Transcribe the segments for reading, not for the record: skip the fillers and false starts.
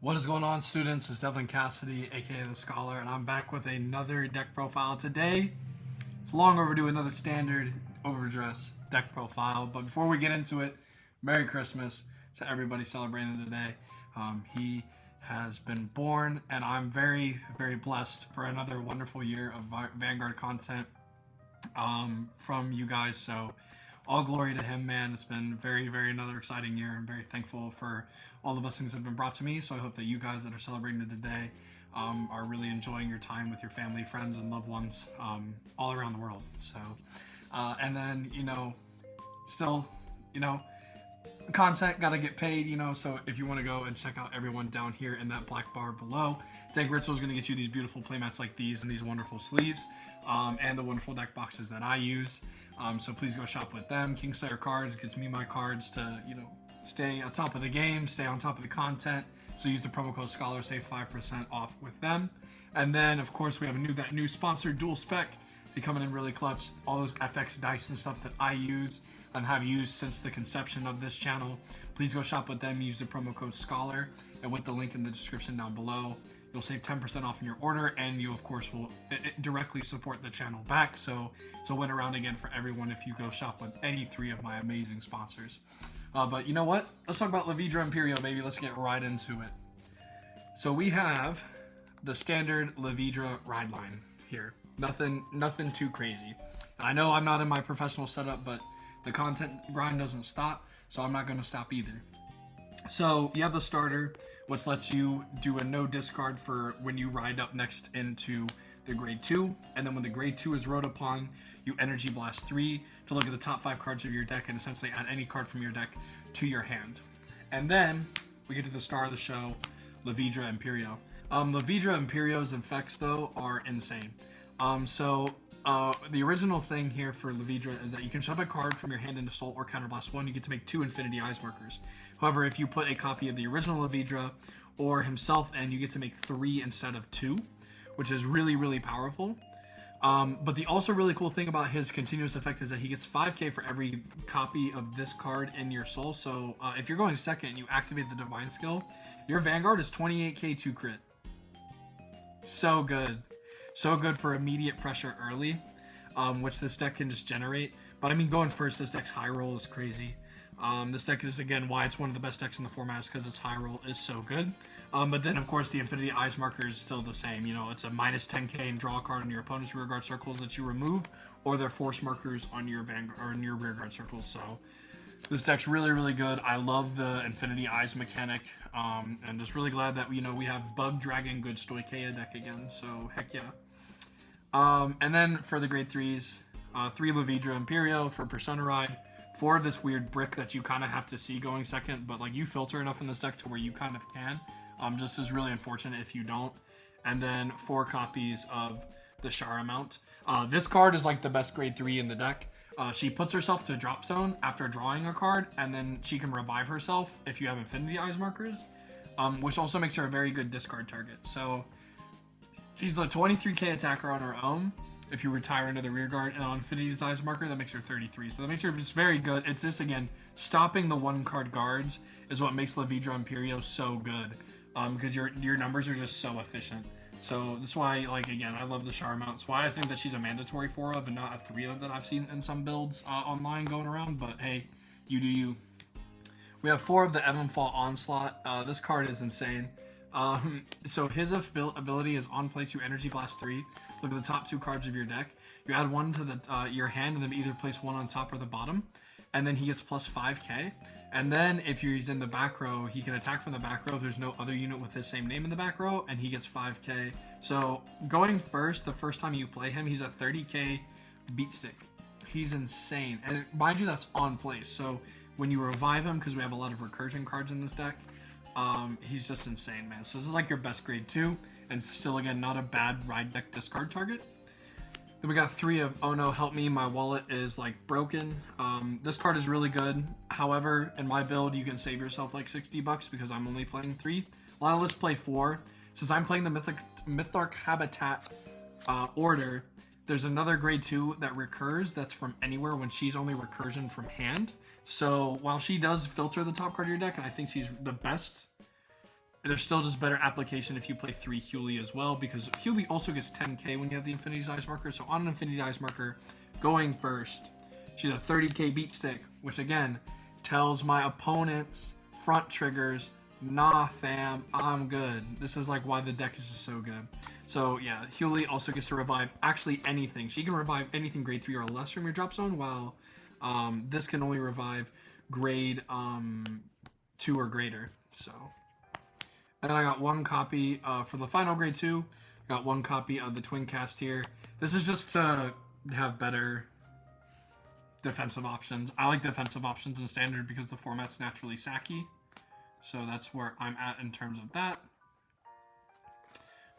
What is going on, students? It's Devin Cassidy, aka The Scholar, and I'm back with another deck profile today. It's long overdue, another standard Overdress deck profile. But before we get into it, Merry Christmas to everybody celebrating today. He has been born, and I'm very, very blessed for another wonderful year of Vanguard content from you guys. So all glory to him, man. It's been very, very another exciting year. I'm very thankful for all the blessings that have been brought to me. So I hope that you guys that are celebrating it today are really enjoying your time with your family, friends, and loved ones all around the world. So, and then, still, content gotta get paid, so if you want to go and check out everyone down here in that black bar below, Dank Ritual is going to get you these beautiful playmats like these and these wonderful sleeves, and the wonderful deck boxes that I use. So please go shop with them. Kingslayer Cards gets me my cards to stay on top of the game, stay on top of the content. So use the promo code Scholar, save 5% off with them. And then of course we have that new sponsor, Dual Spec. They coming in really clutch. All those FX dice and stuff that I use and have used since the conception of this channel. Please go shop with them. Use the promo code Scholar, and with the link in the description down below, you'll save 10% off in your order, and you of course will directly support the channel back. So it's a win around again for everyone if you go shop with any three of my amazing sponsors. But you know what? Let's talk about Levidras Empireo, baby. Let's get right into it. So we have the standard Levidras ride line here. Nothing too crazy. And I know I'm not in my professional setup, but the content grind doesn't stop, so I'm not going to stop either. So you have the starter, which lets you do a no discard for when you ride up next into the grade 2, and then when the grade 2 is rode upon, you energy blast 3 to look at the top 5 cards of your deck and essentially add any card from your deck to your hand. And then we get to the star of the show, Levidras Empireo. Levidras Empireo's effects though are insane. The original thing here for Levidras is that you can shove a card from your hand into Soul or Counterblast 1. You get to make 2 Infinity Eyes markers. However, if you put a copy of the original Levidras or himself in, you get to make 3 instead of 2, which is really, really powerful. But the also really cool thing about his continuous effect is that he gets 5k for every copy of this card in your Soul. So if you're going second and you activate the Divine skill, your Vanguard is 28k to crit. So good. So good for immediate pressure early, which this deck can just generate. But I mean, going first, this deck's high roll is crazy. This deck is, again, why it's one of the best decks in the format, is because its high roll is so good. But then, of course, the Infinity Eyes marker is still the same. It's a minus 10k and draw a card on your opponent's rearguard circles that you remove, or their force markers on your Vanguard or in your rearguard circles. So this deck's really, really good. I love the Infinity Eyes mechanic, and just really glad that we have Bug Dragon good Stoichea deck again. So heck yeah. And then for the grade 3s, 3 Levidras Empireo for Persona Ride, 4 of this weird brick that you kind of have to see going second, but like you filter enough in this deck to where you kind of can. Just is really unfortunate if you don't. And then 4 copies of the Shara Mount. This card is like the best grade 3 in the deck. She puts herself to drop zone after drawing a card, and then she can revive herself if you have Infinity Eyes markers, which also makes her a very good discard target. So she's a 23k attacker on her own. If you retire into the rear guard and on Infinity's Eyes marker, that makes her 33. So that makes her just very good. It's this, again, stopping the 1-card guards is what makes Levidras Empireo so good. Because your numbers are just so efficient. So that's why, again, I love the Shara Mount. It's why I think that she's a mandatory 4 of and not a 3 of that I've seen in some builds online going around. But hey, you do you. We have 4 of the Evanfall Onslaught. This card is insane. So his ability is on place, you energy blast 3. Look at the top 2 cards of your deck. You add 1 to your hand and then either place 1 on top or the bottom. And then he gets plus 5k. And then if he's in the back row, he can attack from the back row if there's no other unit with his same name in the back row, and he gets 5k. So going first, the first time you play him, he's a 30k beat stick. He's insane. And mind you, that's on place. So when you revive him, because we have a lot of recursion cards in this deck, he's just insane, man. So this is like your best grade 2, and still, again, not a bad ride deck discard target. Then we got 3 of Oh No, Help Me, My Wallet is broken. This card is really good. However, in my build, you can save yourself like 60 bucks because I'm only playing 3. A lot of lists play 4. Since I'm playing the Mytharch Habitat order, there's another grade 2 that recurs that's from anywhere when she's only recursion from hand. So while she does filter the top card of your deck, and I think she's the best There's still just better application if you play 3 Hewley as well, because Hewley also gets 10k when you have the Infinity's Eyes marker. So on an Infinity's Eyes marker, going first, she's a 30k beat stick, which again tells my opponents front triggers, nah fam, I'm good. This is like why the deck is just so good. So yeah, Hewley also gets to revive actually anything. She can revive anything grade 3 or less from your drop zone, while this can only revive grade 2 or greater. So, and then I got 1 copy for the final grade 2. I got 1 copy of the Twin Cast here. This is just to have better defensive options. I like defensive options in Standard because the format's naturally sacky. So that's where I'm at in terms of that.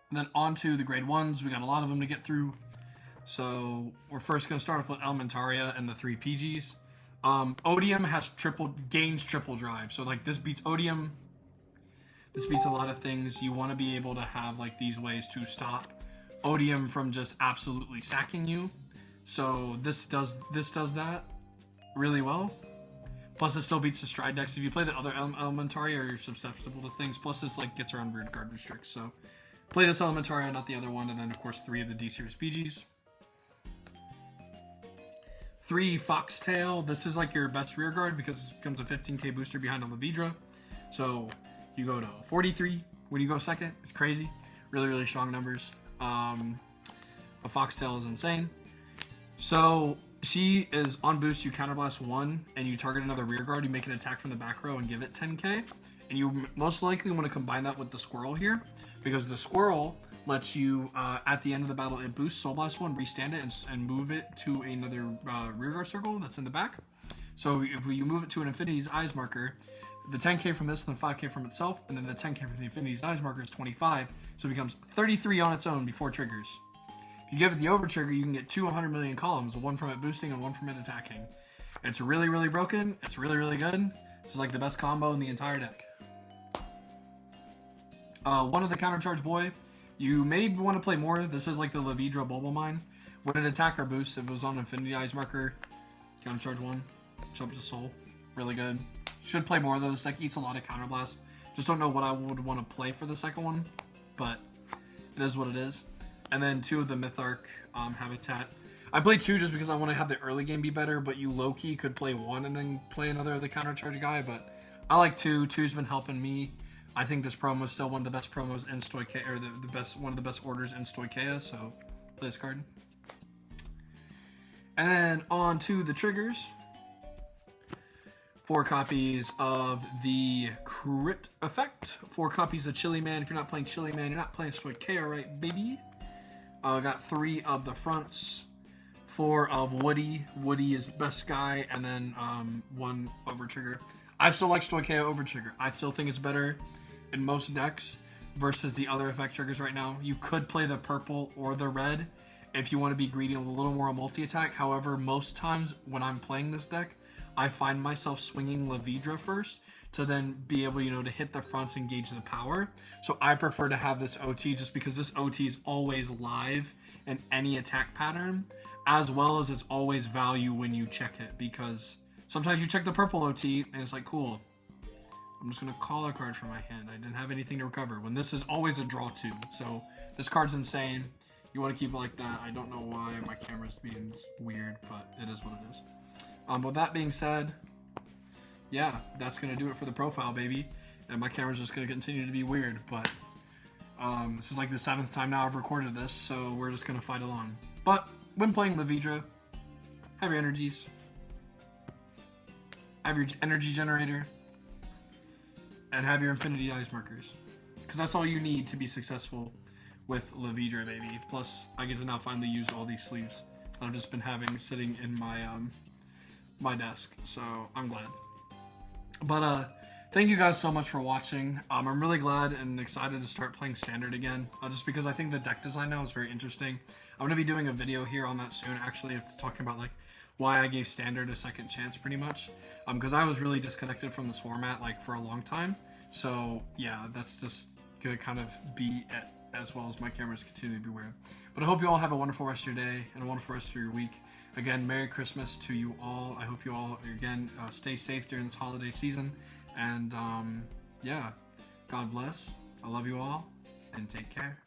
And then on to the grade 1s. We got a lot of them to get through. So we're first going to start off with Elementaria and the 3 PGs. Odium has gains triple drive. So like this beats Odium. This beats a lot of things. You want to be able to have like these ways to stop Odium from just absolutely sacking you. So this does that really well. Plus it still beats the Stride decks. If you play the other Elementaria, you're susceptible to things. Plus this like gets around weird card restricts. So play this Elementaria, not the other one. And then of course 3 of the D series PGs. 3 Foxtail. This is like your best rear guard because it becomes a 15k booster behind a Levidra. So you go to 43 when you go second. It's crazy. Really, really strong numbers. A Foxtail is insane. So she is on boost. You counterblast 1 and you target another rear guard. You make an attack from the back row and give it 10k. And you most likely want to combine that with the Squirrel here, because the Squirrel lets you, at the end of the battle, it boosts Soul Blast 1, restand it, and move it to another rearguard circle that's in the back. So if you move it to an Infinity's Eyes marker, the 10k from this, and then 5k from itself, and then the 10k from the Infinity's Eyes marker is 25, so it becomes 33 on its own before triggers. If you give it the over trigger, you can get 2 100 million columns, 1 from it boosting and 1 from it attacking. It's really, really broken. It's really, really good. This is like the best combo in the entire deck. 1 of the Countercharge Boy. You may want to play more. This is like the Levidra Bulba Mine. When an attacker boosts, if it was on Infinity Eyes marker, Countercharge 1, jump to Soul. Really good. Should play more though. This deck eats a lot of Counterblast. Just don't know what I would want to play for the second one, but it is what it is. And then 2 of the Mytharch Habitat. I played 2 just because I want to have the early game be better, but you low-key could play 1 and then play another of the Countercharge guy, but I like 2. 2's been helping me. I think this promo is still one of the best promos in Stoichea, or one of the best orders in Stoichea, so play this card. And then on to the triggers. 4 copies of the Crit Effect. 4 copies of Chili Man. If you're not playing Chili Man, you're not playing Stoichea, right, baby? Got 3 of the fronts. 4 of Woody. Woody is the best guy, and then 1 over trigger. I still like Stoichea over trigger. I still think it's better in most decks versus the other effect triggers right now. You could play the purple or the red if you want to be greedy a little more on multi-attack. However, most times when I'm playing this deck, I find myself swinging Levidra first to then be able, to hit the fronts and gauge the power. So I prefer to have this OT just because this OT is always live in any attack pattern, as well as it's always value when you check it, because sometimes you check the purple OT and it's like, cool, I'm just going to call a card from my hand. I didn't have anything to recover. When this is always a draw 2. So this card's insane. You want to keep it like that. I don't know why my camera's being weird, but it is what it is. With that being said, yeah, that's going to do it for the profile, baby. And my camera's just going to continue to be weird, but this is like the 7th time now I've recorded this, so we're just going to fight along. But when playing Levidra, have your energies. Have your energy generator. And have your Infinity Eyes markers. Because that's all you need to be successful with Levidra, baby. Plus, I get to now finally use all these sleeves that I've just been having sitting in my my desk. So, I'm glad. But, thank you guys so much for watching. I'm really glad and excited to start playing Standard again. Just because I think the deck design now is very interesting. I'm going to be doing a video here on that soon, actually. It's talking about, like, why I gave Standard a second chance, pretty much. Because I was really disconnected from this format, like, for a long time. So, yeah, that's just going to kind of be it, as well as my cameras continue to be weird. But I hope you all have a wonderful rest of your day and a wonderful rest of your week. Again, Merry Christmas to you all. I hope you all, again, stay safe during this holiday season. And, yeah, God bless. I love you all, and take care.